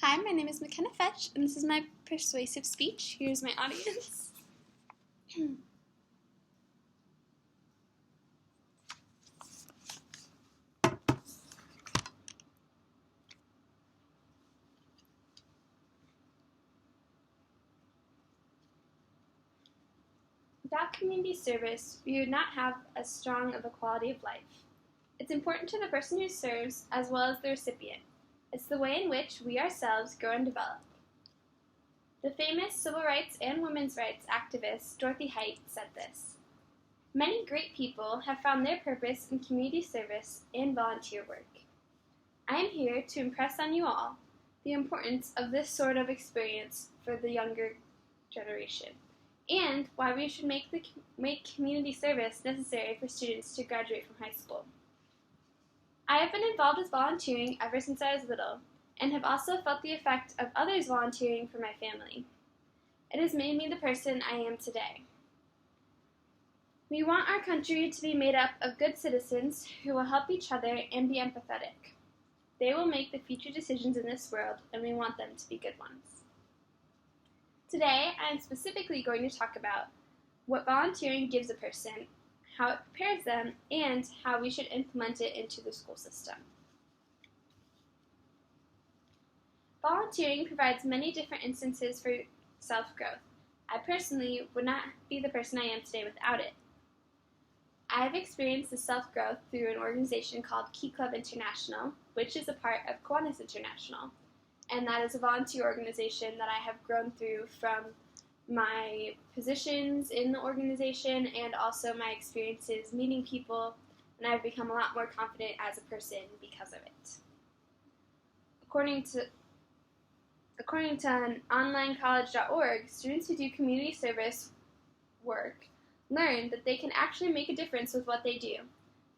Hi, my name is McKenna Fetch, and this is my persuasive speech. Here's my audience. Without community service, we would not have as strong of a quality of life. It's important to the person who serves as well as the recipient. It's the way in which we ourselves grow and develop. The famous civil rights and women's rights activist Dorothy Height said this: "Many great people have found their purpose in community service and volunteer work. I am here to impress on you all the importance of this sort of experience for the younger generation, and why we should make community service necessary for students to graduate from high school. I have been involved with volunteering ever since I was little, and have also felt the effect of others volunteering for my family. It has made me the person I am today. We want our country to be made up of good citizens who will help each other and be empathetic. They will make the future decisions in this world, and we want them to be good ones." Today, I am specifically going to talk about what volunteering gives a person, how it prepares them, and how we should implement it into the school system. Volunteering provides many different instances for self-growth. I personally would not be the person I am today without it. I have experienced the self-growth through an organization called Key Club International, which is a part of Kiwanis International, and that is a volunteer organization that I have grown through from my positions in the organization and also my experiences meeting people, and I've become a lot more confident as a person because of it. According to onlinecollege.org, students who do community service work learn that they can actually make a difference with what they do.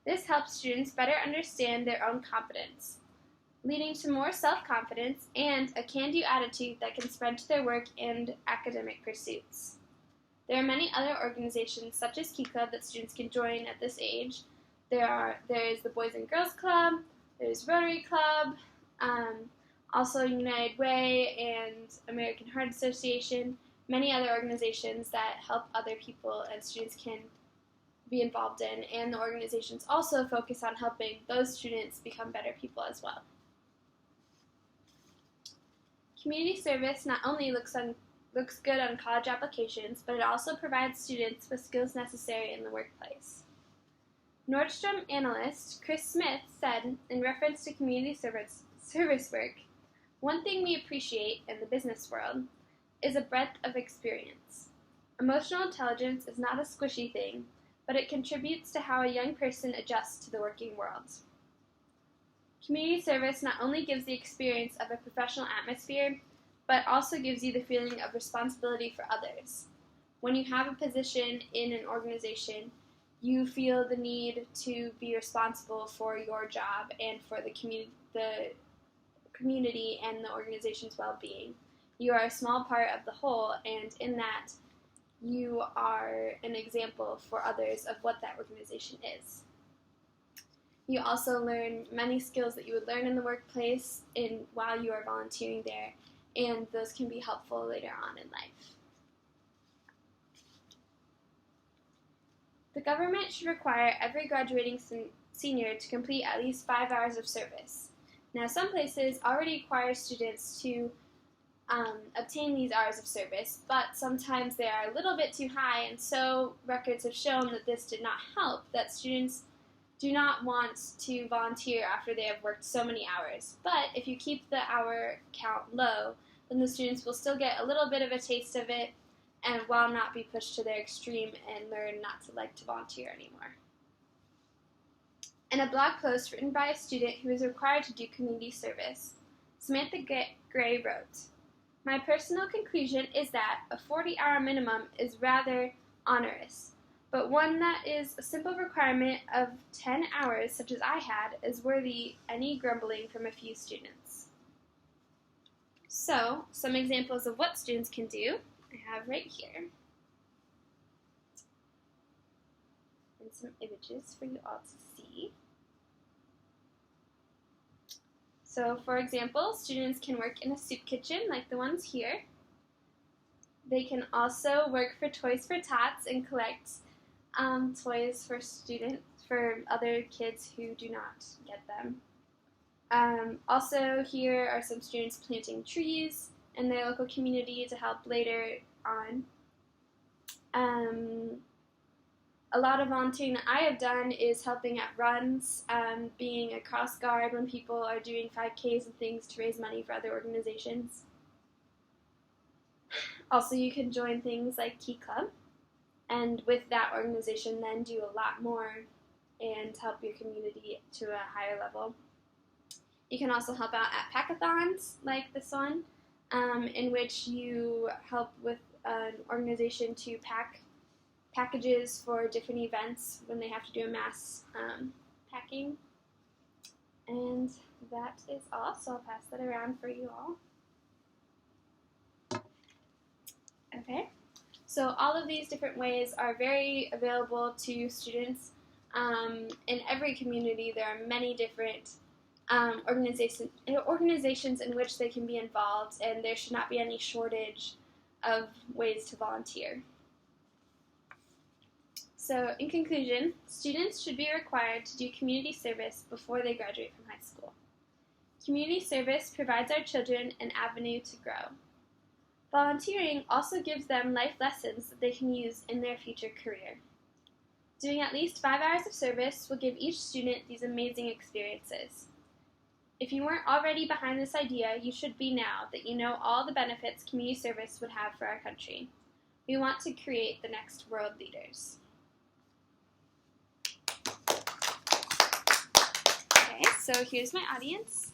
This helps students better understand their own competence, leading to more self-confidence and a can-do attitude that can spread to their work and academic pursuits. There are many other organizations such as Key Club that students can join at this age. There is the Boys and Girls Club, there's Rotary Club, also United Way and American Heart Association, many other organizations that help other people and students can be involved in, and the organizations also focus on helping those students become better people as well. Community service not only looks good on college applications, but it also provides students with skills necessary in the workplace. Nordstrom analyst Chris Smith said, in reference to community service work, "One thing we appreciate in the business world is a breadth of experience. Emotional intelligence is not a squishy thing, but it contributes to how a young person adjusts to the working world." Community service not only gives the experience of a professional atmosphere, but also gives you the feeling of responsibility for others. When you have a position in an organization, you feel the need to be responsible for your job and for the community and the organization's well-being. You are a small part of the whole, and in that, you are an example for others of what that organization is. You also learn many skills that you would learn in the workplace while you are volunteering there, and those can be helpful later on in life. The government should require every graduating senior to complete at least 5 hours of service. Now, some places already require students to obtain these hours of service, but sometimes they are a little bit too high, and so records have shown that this did not help, that students do not want to volunteer after they have worked so many hours. But if you keep the hour count low, then the students will still get a little bit of a taste of it and will not be pushed to their extreme and learn not to like to volunteer anymore. In a blog post written by a student who is required to do community service, Samantha Gray wrote, "My personal conclusion is that a 40-hour minimum is rather onerous, but one that is a simple requirement of 10 hours, such as I had, is worthy any grumbling from a few students." So, some examples of what students can do I have right here, and some images for you all to see. So, for example, students can work in a soup kitchen like the ones here. They can also work for Toys for Tots and collect toys for other kids who do not get them. Also, here are some students planting trees in their local community to help later on. A lot of volunteering that I have done is helping at runs, being a cross guard when people are doing 5Ks and things to raise money for other organizations. Also, you can join things like Key Club, and with that organization then do a lot more and help your community to a higher level. You can also help out at packathons like this one, in which you help with an organization to pack packages for different events when they have to do a mass packing. And that is all, so I'll pass that around for you all. Okay, so all of these different ways are very available to students. In every community there are many different organizations in which they can be involved, and there should not be any shortage of ways to volunteer. So, in conclusion, students should be required to do community service before they graduate from high school. Community service provides our children an avenue to grow. Volunteering also gives them life lessons that they can use in their future career. Doing at least 5 hours of service will give each student these amazing experiences. If you weren't already behind this idea, you should be now that you know all the benefits community service would have for our country. We want to create the next world leaders. Okay, so here's my audience.